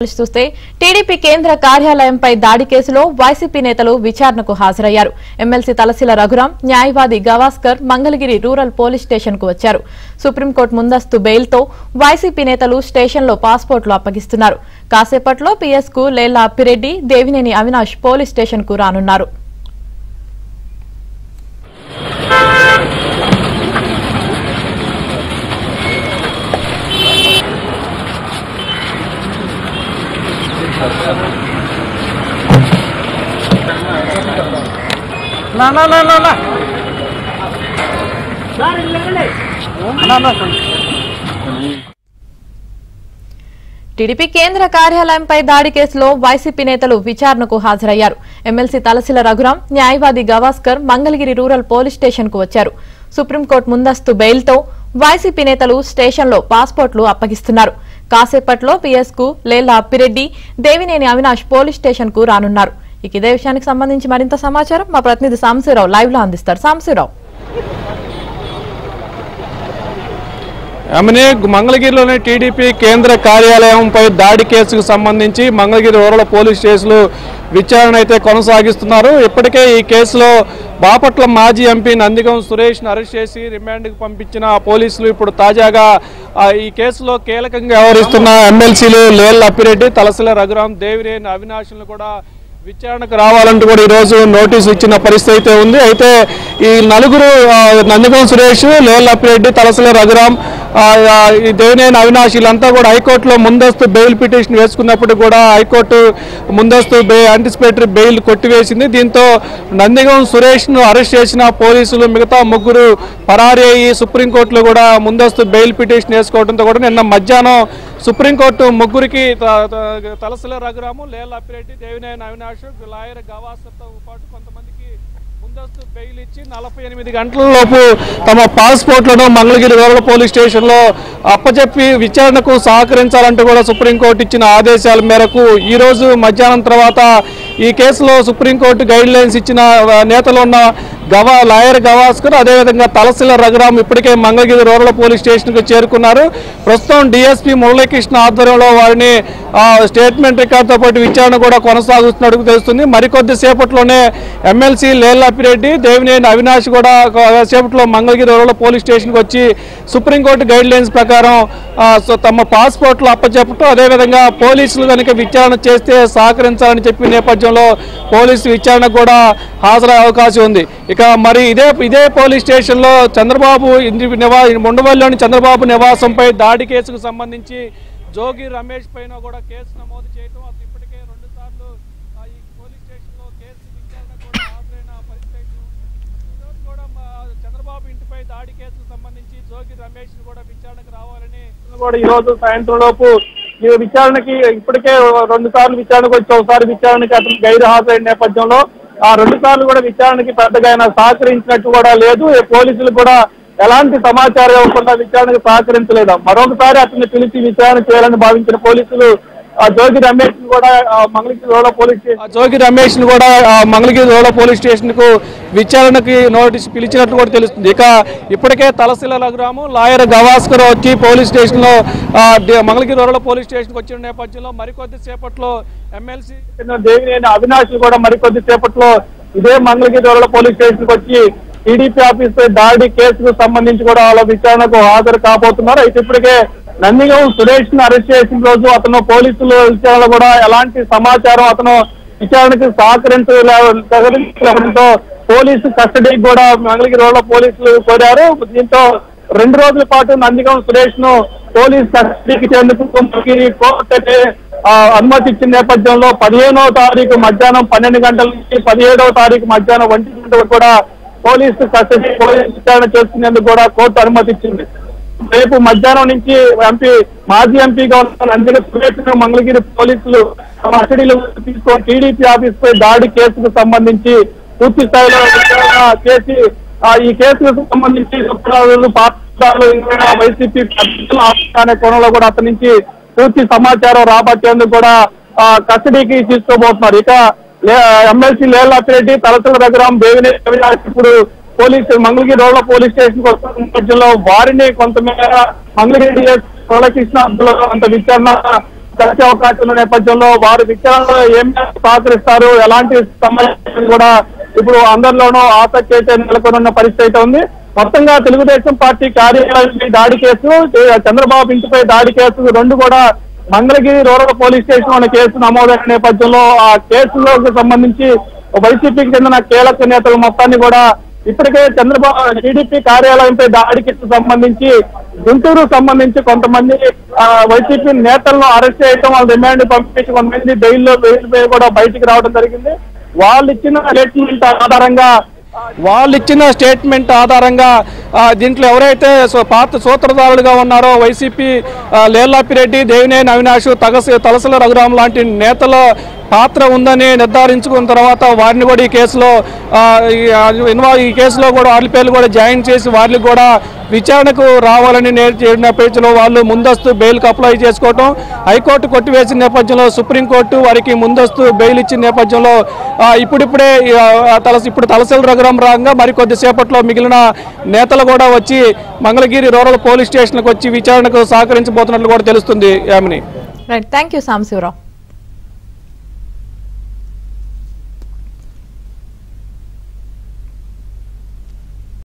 చూస్తే టీడీపీ కేంద్ర కార్యాలయంపై దాడి కేసులో వైసీపీ నేతలు విచారణకు హాజరయ్యారు. ఎమ్మెల్సీ తలసిల రఘురాం, న్యాయవాది Gavaskar Mangalagiri rural police station కు వచ్చారు. సుప్రీంకోర్టు ముందస్తు బెయిల్తో వైసీపీ నేతలు స్టేషన్లో పాస్పోర్ట్లు అప్పగిస్తున్నారు. కాసేపట్లో పీఎస్ కు లేళ్ల అప్పిరెడ్డి, దేవినేని అవినాష్ పోలీస్ స్టేషన్ కు రానున్నారు. టీడీపీ కేంద్ర కార్యాలయంపై దాడి కేసులో వైసీపీ నేతలు విచారణకు హాజరయ్యారు. ఎమ్మెల్సీ తలసిల రఘురాం, న్యాయవాది Gavaskar Mangalagiri rural police station కు వచ్చారు. సుప్రీంకోర్టు ముందస్తు బెయిల్తో వైసీపీ నేతలు స్టేషన్లో పాస్పోర్ట్లు అప్పగిస్తున్నారు. కాసేపట్లో పీఎస్ కు లేళ్ల అప్పిరెడ్డి, దేవినేని అవినాష్ పోలీస్ స్టేషన్ కు రానున్నారు. ఇదే విషయానికి సంబంధించి మరింత సమాచారం మా ప్రతినిధి సాంశీరావు లైవ్ లో అందిస్తారు. సాంశీరావు, మంగళగిరిలోని టీడీపీ కేంద్ర కార్యాలయంపై దాడి కేసుకు సంబంధించి మంగళగిరి రూరల్ పోలీస్ స్టేషన్లో విచారణ అయితే కొనసాగిస్తున్నారు. ఇప్పటికే ఈ కేసులో బాపట్ల మాజీ ఎంపీ నందిగం సురేష్ను అరెస్ట్ చేసి రిమాండ్కు పంపించిన పోలీసులు ఇప్పుడు తాజాగా ఈ కేసులో కీలకంగా వ్యవహరిస్తున్న ఎమ్మెల్సీలు లేళ్ల అప్పిరెడ్డి, తలసిల రఘురాం, దేవినేని అవినాష్ను కూడా విచారణకు రావాలంటూ కూడా ఈరోజు నోటీసు ఇచ్చిన పరిస్థితి అయితే ఉంది. అయితే ఈ నలుగురు నందిగం సురేష్, లేళ్ల అప్పిరెడ్డి, తలసిల రఘురాం, ఈ దేవినేని అవినాష్ వీళ్ళంతా కూడా హైకోర్టులో ముందస్తు బెయిల్ పిటిషన్ వేసుకున్నప్పుడు కూడా హైకోర్టు ముందస్తు యాంటిసిపేటరీ బెయిల్ కొట్టివేసింది. దీంతో నందిగం సురేష్ను అరెస్ట్ చేసిన పోలీసులు మిగతా ముగ్గురు పరారీ అయ్యి సుప్రీంకోర్టులో కూడా ముందస్తు బెయిల్ పిటిషన్ వేసుకోవడంతో కూడా నిన్న మధ్యాహ్నం సుప్రీంకోర్టు ముగ్గురికి తలసిల రఘురాము, లేళ్ల అప్పిరెడ్డి, దేవినేని అవినాష్, లాయర్ గవాస్కర్తో పాటు కొంతమందికి ముందస్తు బెయిల్ ఇచ్చి 48 గంటల లోపు తమ పాస్పోర్ట్లను మంగళగిరి రూరల్ పోలీస్ స్టేషన్లో అప్పచెప్పి విచారణకు సహకరించాలంటూ కూడా సుప్రీంకోర్టు ఇచ్చిన ఆదేశాల మేరకు ఈరోజు మధ్యాహ్నం తర్వాత ఈ కేసులో సుప్రీంకోర్టు గైడ్ లైన్స్ ఇచ్చిన నేతలు ఉన్న లాయర్ గవాస్కర్, అదేవిధంగా తలసిల రఘురాం ఇప్పటికే మంగళగిరి రూరల్ పోలీస్ స్టేషన్కు చేరుకున్నారు. ప్రస్తుతం డీఎస్పీ మురళీకృష్ణ ఆధ్వర్యంలో వారిని స్టేట్మెంట్ రికార్డుతో పాటు విచారణ కూడా కొనసాగుతున్నట్టు తెలుస్తుంది. మరికొద్ది సేపట్లోనే ఎమ్మెల్సీ లేళ్ల అప్పిరెడ్డి, దేవినేని అవినాష్ కూడా సేపట్లో మంగళగిరి రూరల్ పోలీస్ స్టేషన్కి వచ్చి సుప్రీంకోర్టు గైడ్ లైన్స్ ప్రకారం తమ పాస్పోర్ట్లు అప్పచెప్పటం, అదేవిధంగా పోలీసులు కనుక విచారణ చేస్తే సహకరించాలని చెప్పిన నేపథ్యంలో పోలీసు విచారణకు కూడా హాజరయ్యే అవకాశం ఉంది. ఇక మరి ఇదే పోలీస్ స్టేషన్లో చంద్రబాబు ఉండవల్లిలోని చంద్రబాబు నివాసంపై దాడి కేసుకు సంబంధించి జోగి రమేష్ పైన కూడా కేసు నమోదు చేయడం, అతను ఇప్పటికే 2 సార్లు ఈ పోలీస్ స్టేషన్లో కేసు విచారణ కూడా హాజరైన పరిస్థితి. ఈరోజు కూడా చంద్రబాబు ఇంటిపై దాడి కేసుకు సంబంధించి జోగి రమేష్ కూడా విచారణకు రావాలని కూడా ఈరోజు సాయంత్రం లోపు ఈ విచారణకి ఇప్పటికే 2 సార్లు విచారణకు వచ్చి ఒకసారి విచారణకి అతను గైరు హాజరైన నేపథ్యంలో ఆ 2 సార్లు కూడా విచారణకి పెద్దగా ఆయన సహకరించినట్టు కూడా లేదు. పోలీసులు కూడా ఎలాంటి సమాచారం ఇవ్వకుండా విచారణకు సహకరించలేదు. మరొకసారి అతన్ని పిలిచి విచారణ చేయాలని భావించిన పోలీసులు జోగి రమేష్ కూడా మంగళగిరి రూరల్ పోలీస్ స్టేషన్ కు విచారణకి నోటీసు పిలిచినట్లు కూడా తెలుస్తుంది. ఇక ఇప్పటికే తలసిల రఘురాము, లాయర్ గవాస్కర్ వచ్చి పోలీస్ స్టేషన్ లో మంగళగిరి రూరల్ పోలీస్ స్టేషన్ కు వచ్చిన నేపథ్యంలో మరికొద్ది సేపట్లో ఎమ్మెల్సీ దేవినేని అవినాష్ కూడా మరికొద్ది సేపట్లో ఇదే మంగళగిరి రూరల్ పోలీస్ స్టేషన్ కు వచ్చి టీడీపీ ఆఫీస్ పై దాడి కేసుకు సంబంధించి కూడా వాళ్ళ విచారణకు హాజరు కాబోతున్నారు. అయితే ఇప్పటికే నందిగం సురేష్ ను అరెస్ట్ చేసిన రోజు అతను పోలీసులు విచారణ కూడా ఎలాంటి సమాచారం అతను విచారణకు సహకరించడంతో పోలీసు కస్టడీకి కూడా మంగళగిరి రూరల్ పోలీసులు కోరారు. దీంతో 2 రోజుల పాటు నందిగం సురేష్ ను పోలీసు కస్టడీకి ఇచ్చేందుకు కోర్టు అనుమతి ఇచ్చిన నేపథ్యంలో 15వ తారీఖు మధ్యాహ్నం 12 గంటల నుంచి 17వ తారీఖు మధ్యాహ్నం 1 గంట వరకు కూడా పోలీసు కస్టడీ విచారణ చేసుకునేందుకు కూడా కోర్టు అనుమతి ఇచ్చింది. రేపు మధ్యాహ్నం నుంచి మాజీ ఎంపీగా ఉన్న నందిగం సురేష్ మంగళగిరి పోలీసులు కస్టడీలో తీసుకొని టీడీపీ ఆఫీస్ పై దాడి కేసుకు సంబంధించి పూర్తి స్థాయిలో విచారణ చేసి ఈ కేసుకు సంబంధించి వైసీపీ అనే కోణంలో కూడా అతని నుంచి పూర్తి సమాచారం రాబట్టేందుకు కూడా కస్టడీకి తీసుకోబోతున్నారు. ఇక ఎమ్మెల్సీ లేళ్ల అప్పిరెడ్డి, తలసిల రఘురాం, దేవినేని అవినాష్ ఇప్పుడు police Mangalagiri rural police station కు వస్తున్న నేపథ్యంలో వారిని కొంతమేర మంగళగిరి మురళీకృష్ణ అంత విచారణ కలిసే అవకాశం ఉన్న నేపథ్యంలో వారు విచారణలో ఏం సహకరిస్తారు, ఎలాంటి సంబంధించి కూడా ఇప్పుడు అందరిలోనూ ఆసక్తి అయితే నెలకొన్న పరిస్థితి అయితే ఉంది. మొత్తంగా తెలుగుదేశం పార్టీ కార్యాలయంపై దాడి కేసు, చంద్రబాబు ఇంటిపై దాడి కేసు రెండు కూడా మంగళగిరి రూరల్ పోలీస్ స్టేషన్ లో కేసు నమోదైన నేపథ్యంలో ఆ కేసులకు సంబంధించి వైసీపీకి చెందిన కీలక నేతలు మొత్తాన్ని కూడా ఇప్పటికే చంద్రబాబు టీడీపీ కార్యాలయంపై దాడికి సంబంధించి గుంటూరు సంబంధించి కొంతమంది వైసీపీ నేతలను అరెస్ట్ చేయడం, వాళ్ళ రిమాండ్ పంపించి కొంతమంది బెయిల్ కూడా బయటికి రావడం జరిగింది. వాళ్ళు ఇచ్చిన స్టేట్మెంట్ ఆధారంగా దీంట్లో ఎవరైతే పాత సూత్రధారులుగా ఉన్నారో వైసీపీ లేల్లాపిరెడ్డి, దేవినేని అవినాష్, తలసల రఘురాం లాంటి నేతల పాత్ర ఉందని నిర్ధారించుకున్న తర్వాత వారిని కూడా ఈ కేసులో కూడా వారి పేర్లు కూడా జాయిన్ చేసి వారికి కూడా విచారణకు రావాలని నేర్చులో వాళ్ళు ముందస్తు బెయిల్కి అప్లై చేసుకోవటం, హైకోర్టు కొట్టివేసిన నేపథ్యంలో సుప్రీంకోర్టు వారికి ముందస్తు బెయిల్ ఇచ్చిన నేపథ్యంలో ఇప్పుడు తలసల రఘురాం రాగా మరి కొద్దిసేపట్లో మిగిలిన నేతలు కూడా వచ్చి మంగళగిరి రూరల్ పోలీస్ స్టేషన్కి వచ్చి విచారణకు సహకరించబోతున్నట్లు కూడా తెలుస్తుంది. Yamini. Right, thank you Sambasivarao.